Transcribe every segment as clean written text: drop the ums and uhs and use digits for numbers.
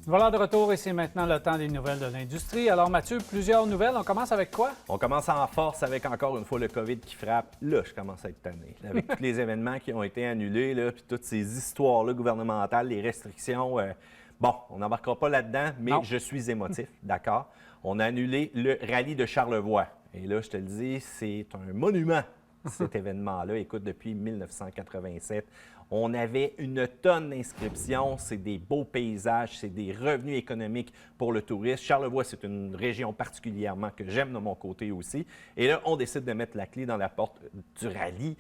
Voilà de retour et c'est maintenant le temps des nouvelles de l'industrie. Alors Mathieu, plusieurs nouvelles. On commence avec quoi? On commence en force avec encore une fois le COVID qui frappe. Là, je commence à être tanné. Avec tous les événements qui ont été annulés, là, puis toutes ces histoires-là gouvernementales, les restrictions. Bon, on n'embarquera pas là-dedans, mais Non. je suis émotif, d'accord? On a annulé le rallye de Charlevoix. Et là, je te le dis, c'est un monument, cet événement-là. Écoute, depuis 1987, on avait une tonne d'inscriptions. C'est des beaux paysages, c'est des revenus économiques pour le tourisme. Charlevoix, c'est une région particulièrement que j'aime de mon côté aussi. Et là, on décide de mettre la clé dans la porte du rallye.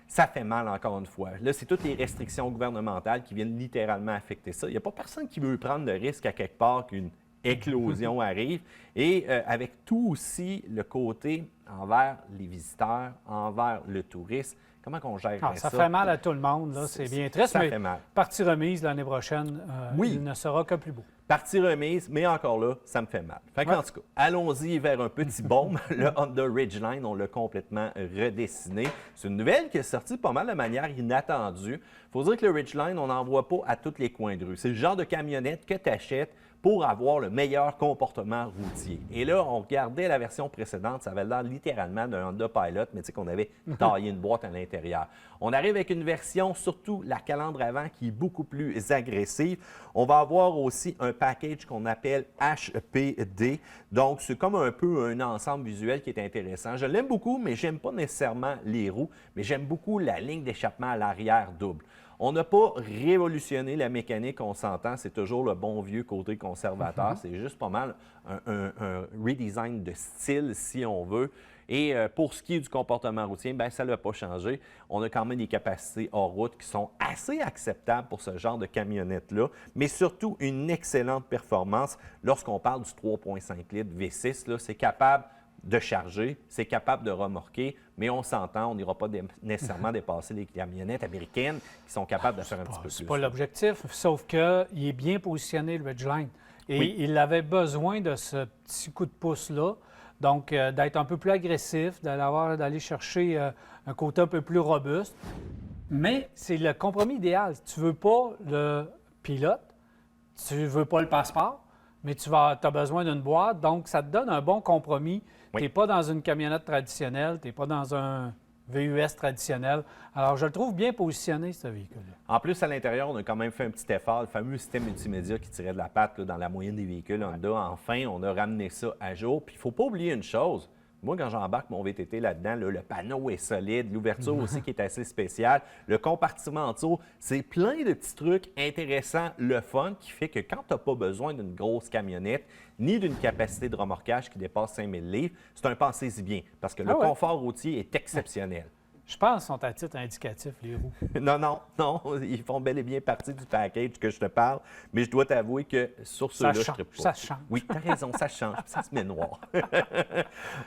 Ça fait mal encore une fois. Là, c'est toutes les restrictions gouvernementales qui viennent littéralement affecter ça. Il n'y a pas personne qui veut prendre le risque à quelque part qu'une éclosion arrive. Et avec tout aussi le côté envers les visiteurs, envers le tourisme, comment qu'on gère ça? Ça fait mal à tout le monde, là. C'est bien triste, ça mais fait mal. partie remise l'année prochaine, Oui. il ne sera que plus beau. Partie remise, mais encore là, ça me fait mal. Fait qu'en tout cas, allons-y vers un petit baume. Le Honda Ridgeline, on l'a complètement redessiné. C'est une nouvelle qui est sortie pas mal de manière inattendue. Il faut dire que le Ridgeline, on n'en voit pas à tous les coins de rue. C'est le genre de camionnette que tu achètes pour avoir le meilleur comportement routier. Et là, on regardait la version précédente, ça avait l'air littéralement d'un Honda Pilot, mais tu sais qu'on avait taillé une boîte à l'intérieur. On arrive avec une version, surtout la calandre avant, qui est beaucoup plus agressive. On va avoir aussi un package qu'on appelle HPD. Donc, c'est comme un peu un ensemble visuel qui est intéressant. Je l'aime beaucoup, mais j'aime pas nécessairement les roues, mais j'aime beaucoup la ligne d'échappement à l'arrière double. On n'a pas révolutionné la mécanique, on s'entend, c'est toujours le bon vieux côté conservateur. C'est juste pas mal un redesign de style, si on veut. Et pour ce qui est du comportement routier, bien, ça ne l'a pas changé. On a quand même des capacités hors route qui sont assez acceptables pour ce genre de camionnette-là, mais surtout une excellente performance lorsqu'on parle du 3,5 litres V6. C'est capable de charger, c'est capable de remorquer, mais on s'entend, on n'ira pas nécessairement dépasser les camionnettes américaines qui sont capables de faire un petit peu plus. C'est pas l'objectif, sauf qu'il est bien positionné, le Ridgeline. Et Oui. il avait besoin de ce petit coup de pouce-là, donc d'être un peu plus agressif, d'aller chercher un côté un peu plus robuste. Mais c'est le compromis idéal. Tu ne veux pas le pilote, tu ne veux pas le passeport, mais tu as besoin d'une boîte, donc ça te donne un bon compromis. Oui. Tu n'es pas dans une camionnette traditionnelle, tu n'es pas dans un VUS traditionnel. Alors, je le trouve bien positionné, ce véhicule-là. En plus, à l'intérieur, on a quand même fait un petit effort, le fameux système multimédia qui tirait de la patte là, dans la moyenne des véhicules Honda. Enfin, on a ramené ça à jour. Puis, il ne faut pas oublier une chose. Moi, quand j'embarque mon VTT là-dedans, là, le panneau est solide, l'ouverture aussi qui est assez spéciale, le compartiment en dessous, c'est plein de petits trucs intéressants, le fun, qui fait que quand tu n'as pas besoin d'une grosse camionnette, ni d'une capacité de remorquage qui dépasse 5000 livres, c'est un pensez-y bien, parce que le confort routier est exceptionnel. Je pense qu'ils sont à titre indicatif, les roues. Non, ils font bel et bien partie du package que je te parle, mais je dois t'avouer que sur ceux-là, je ne pas. Ça change. Oui, tu as raison, ça change, puis ça se met noir.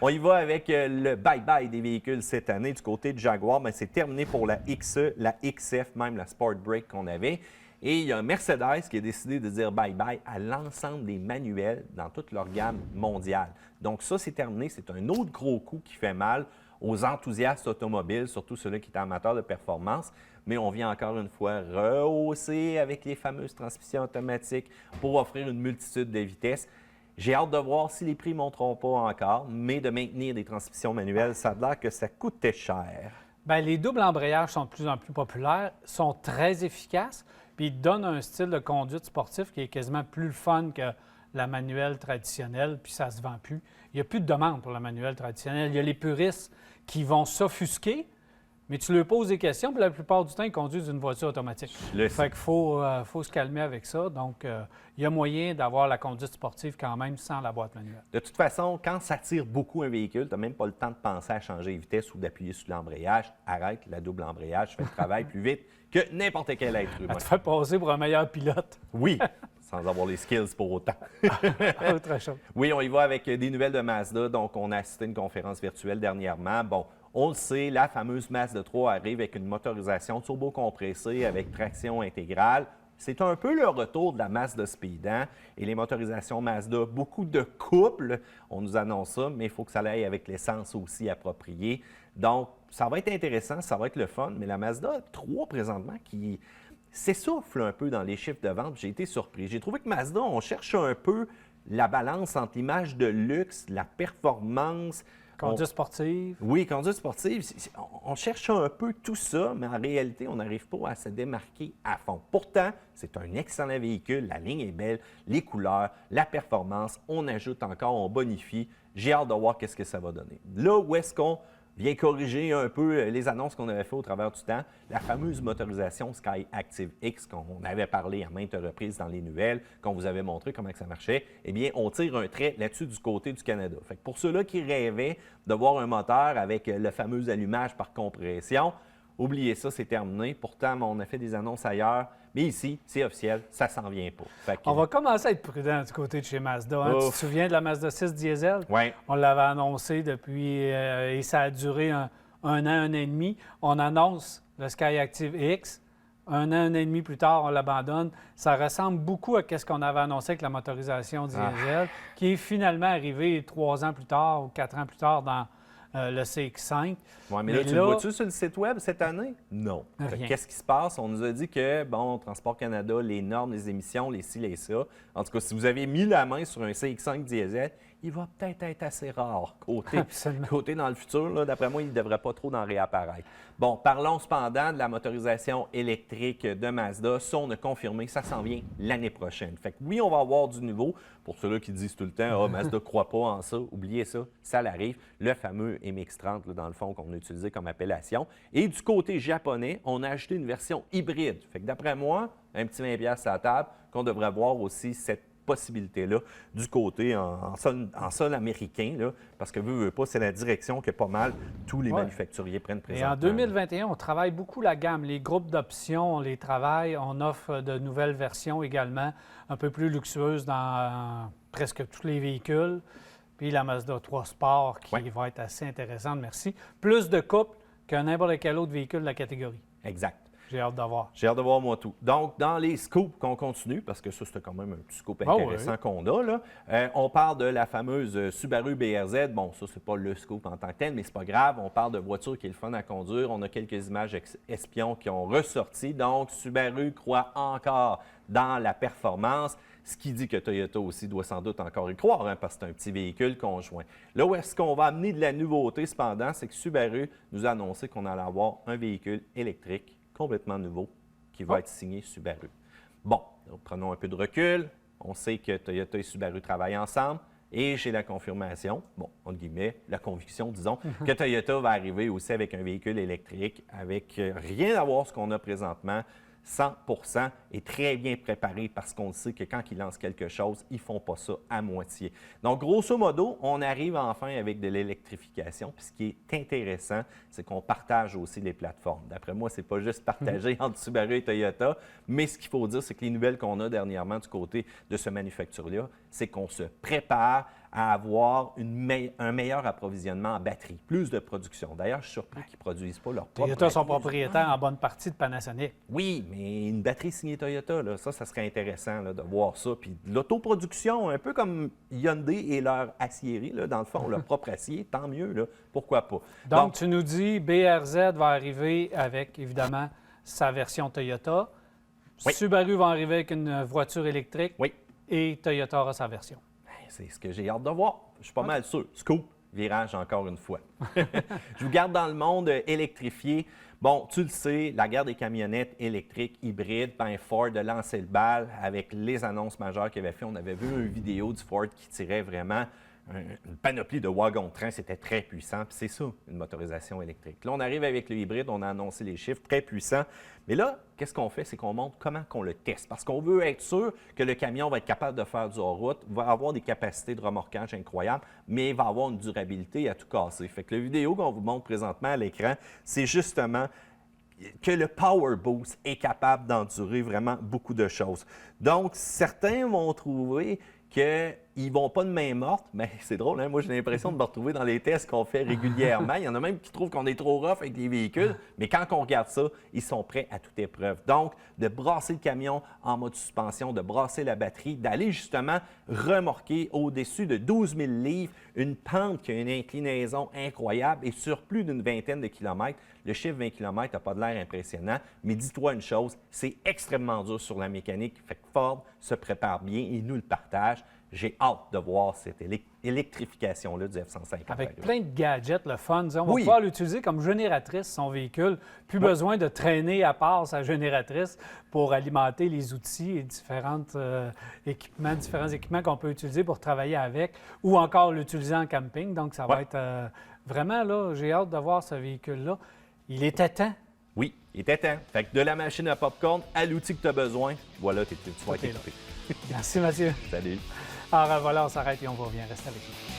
On y va avec le bye-bye des véhicules cette année du côté de Jaguar. Bien, c'est terminé pour la XE, la XF, même la Sport Break qu'on avait. Et il y a Mercedes qui a décidé de dire bye-bye à l'ensemble des manuels dans toute leur gamme mondiale. Donc ça, c'est terminé. C'est un autre gros coup qui fait mal aux enthousiastes automobiles, surtout ceux-là qui étaient amateurs de performance. Mais on vient encore une fois rehausser avec les fameuses transmissions automatiques pour offrir une multitude de vitesses. J'ai hâte de voir si les prix ne monteront pas encore, mais de maintenir des transmissions manuelles, ça a l'air que ça coûtait cher. Bien, les doubles embrayages sont de plus en plus populaires, sont très efficaces, puis ils donnent un style de conduite sportif qui est quasiment plus le fun que la manuelle traditionnelle, puis ça ne se vend plus. Il n'y a plus de demande pour la manuelle traditionnelle. Il y a les puristes qui vont s'offusquer, mais tu leur poses des questions, puis la plupart du temps, ils conduisent une voiture automatique. Fait qu'il faut se calmer avec ça. Donc, il y a moyen d'avoir la conduite sportive quand même sans la boîte manuelle. De toute façon, quand ça tire beaucoup un véhicule, tu n'as même pas le temps de penser à changer de vitesse ou d'appuyer sur l'embrayage. Arrête, la double embrayage fait le travail plus vite que n'importe quel être humain. Ça te fait passer pour un meilleur pilote. Oui, sans avoir les skills pour autant. Autre chose. Oui, on y va avec des nouvelles de Mazda. Donc, on a assisté à une conférence virtuelle dernièrement. Bon, on le sait, la fameuse Mazda 3 arrive avec une motorisation turbo-compressée avec traction intégrale. C'est un peu le retour de la Mazda Speed, hein? Et les motorisations Mazda, beaucoup de couples, on nous annonce ça, mais il faut que ça aille avec l'essence aussi appropriée. Donc, ça va être intéressant, ça va être le fun, mais la Mazda 3 présentement qui s'essouffle un peu dans les chiffres de vente. J'ai été surpris. J'ai trouvé que Mazda, on cherche un peu la balance entre l'image de luxe, la performance. Conduite sportive. Oui, conduite sportive. On cherche un peu tout ça, mais en réalité, on n'arrive pas à se démarquer à fond. Pourtant, c'est un excellent véhicule. La ligne est belle, les couleurs, la performance. On ajoute encore, on bonifie. J'ai hâte de voir qu'est-ce que ça va donner. Là où est-ce qu'on vient corriger un peu les annonces qu'on avait faites au travers du temps, la fameuse motorisation Sky Active X qu'on avait parlé à maintes reprises dans les nouvelles, qu'on vous avait montré comment ça marchait, eh bien, on tire un trait là-dessus du côté du Canada. Fait que pour ceux-là qui rêvaient de voir un moteur avec le fameux allumage par compression, oubliez ça, c'est terminé. Pourtant, on a fait des annonces ailleurs, mais ici, c'est officiel, ça s'en vient pas. Fait que, On va commencer à être prudent du côté de chez Mazda. Hein. Tu te souviens de la Mazda 6 diesel? Oui. On l'avait annoncé depuis, et ça a duré un an et demi. On annonce le Sky Active X. Un an et demi plus tard, on l'abandonne. Ça ressemble beaucoup à ce qu'on avait annoncé avec la motorisation diesel, qui est finalement arrivé 3 ans plus tard ou 4 ans plus tard dans le CX-5. Oui, mais là, tu le vois-tu sur le site Web cette année? Non. Qu'est-ce qui se passe? On nous a dit que, bon, Transport Canada, les normes, les émissions, les ci, les ça. En tout cas, si vous avez mis la main sur un CX-5 diesel, il va peut-être être assez rare côté dans le futur. D'après moi, il ne devrait pas trop en réapparaître. Bon, parlons cependant de la motorisation électrique de Mazda. Ça, on a confirmé, ça s'en vient l'année prochaine. Fait que oui, on va avoir du nouveau. Pour ceux-là qui disent tout le temps, « Ah, Mazda ne croit pas en ça », oubliez ça, ça l'arrive. Le fameux MX-30, dans le fond, qu'on a utilisé comme appellation. Et du côté japonais, on a ajouté une version hybride. Fait que d'après moi, un petit 20$ à la table, qu'on devrait voir aussi cette possibilité-là du côté en sol américain, là, parce que veut pas, c'est la direction que pas mal tous les manufacturiers prennent présentement. Et en 2021, on travaille beaucoup la gamme. Les groupes d'options, on les travaille. On offre de nouvelles versions également, un peu plus luxueuses dans presque tous les véhicules. Puis la Mazda 3 Sport qui va être assez intéressante, merci. Plus de couple que n'importe quel autre véhicule de la catégorie. Exact. J'ai hâte de voir. J'ai hâte de voir, moi, tout. Donc, dans les scoops qu'on continue, parce que ça, c'était quand même un petit scoop intéressant qu'on a, là, on parle de la fameuse Subaru BRZ. Bon, ça, c'est pas le scoop en tant que tel, mais c'est pas grave. On parle de voiture qui est le fun à conduire. On a quelques images espions qui ont ressorti. Donc, Subaru croit encore dans la performance, ce qui dit que Toyota aussi doit sans doute encore y croire, hein, parce que c'est un petit véhicule conjoint. Là où est-ce qu'on va amener de la nouveauté, cependant, c'est que Subaru nous a annoncé qu'on allait avoir un véhicule électrique complètement nouveau qui va être signé Subaru. Bon, prenons un peu de recul. On sait que Toyota et Subaru travaillent ensemble et j'ai la confirmation, bon, entre guillemets, la conviction, disons, que Toyota va arriver aussi avec un véhicule électrique avec rien à voir avec ce qu'on a présentement. 100% est très bien préparé parce qu'on sait que quand ils lancent quelque chose, ils ne font pas ça à moitié. Donc, grosso modo, on arrive enfin avec de l'électrification. Puis ce qui est intéressant, c'est qu'on partage aussi les plateformes. D'après moi, ce n'est pas juste partagé entre Subaru et Toyota, mais ce qu'il faut dire, c'est que les nouvelles qu'on a dernièrement du côté de ce manufacturier-là, c'est qu'on se prépare à avoir un meilleur approvisionnement en batterie, plus de production. D'ailleurs, je suis surpris qu'ils ne produisent pas leur propre Toyota sont propriétaires en bonne partie de Panasonic. Oui, mais une batterie signée Toyota, là, ça serait intéressant là, de voir ça. Puis l'autoproduction, un peu comme Hyundai et leur acierie, là, dans le fond, leur propre acier, tant mieux, là, pourquoi pas. Donc, tu nous dis, BRZ va arriver avec, évidemment, sa version Toyota. Oui. Subaru va arriver avec une voiture électrique. Oui. Et Toyota aura sa version. C'est ce que j'ai hâte de voir. Je suis pas mal sûr. Scoop, virage encore une fois. Je vous garde dans le monde électrifié. Bon, tu le sais, la guerre des camionnettes électriques hybrides, ben Ford a lancé le bal avec les annonces majeures qu'il avait fait. On avait vu une vidéo du Ford qui tirait vraiment une panoplie de wagons de train. C'était très puissant. Puis c'est ça, une motorisation électrique. Là, on arrive avec le hybride. On a annoncé les chiffres, très puissants. Mais là, qu'est-ce qu'on fait? C'est qu'on montre comment qu'on le teste. Parce qu'on veut être sûr que le camion va être capable de faire du hors-route, va avoir des capacités de remorquage incroyables, mais il va avoir une durabilité à tout casser. Fait que la vidéo qu'on vous montre présentement à l'écran, c'est justement que le Power Boost est capable d'endurer vraiment beaucoup de choses. Donc, certains vont trouver que ils vont pas de main morte, mais c'est drôle, hein? Moi, j'ai l'impression de me retrouver dans les tests qu'on fait régulièrement. Il y en a même qui trouvent qu'on est trop rough avec les véhicules, mais quand on regarde ça, ils sont prêts à toute épreuve. Donc, de brasser le camion en mode suspension, de brasser la batterie, d'aller justement remorquer au-dessus de 12 000 livres, une pente qui a une inclinaison incroyable et sur plus d'une vingtaine de kilomètres. Le chiffre 20 km n'a pas de l'air impressionnant, mais dis-toi une chose, c'est extrêmement dur sur la mécanique. Fait que Ford se prépare bien et nous le partage. J'ai hâte de voir cette électrification-là du F-150. Avec plein de gadgets, le fun. On va Oui. pouvoir l'utiliser comme génératrice, son véhicule. Plus besoin de traîner à part sa génératrice pour alimenter les outils et différents équipements qu'on peut utiliser pour travailler avec ou encore l'utiliser en camping. Donc, ça va être vraiment, là, j'ai hâte de voir ce véhicule-là. Il était temps. Oui, il était temps. Fait que de la machine à popcorn à l'outil que tu as besoin, voilà, tu vas être Ok, là. équipé. Merci, Mathieu. Salut. Alors voilà, on s'arrête et on va revenir. Reste avec nous.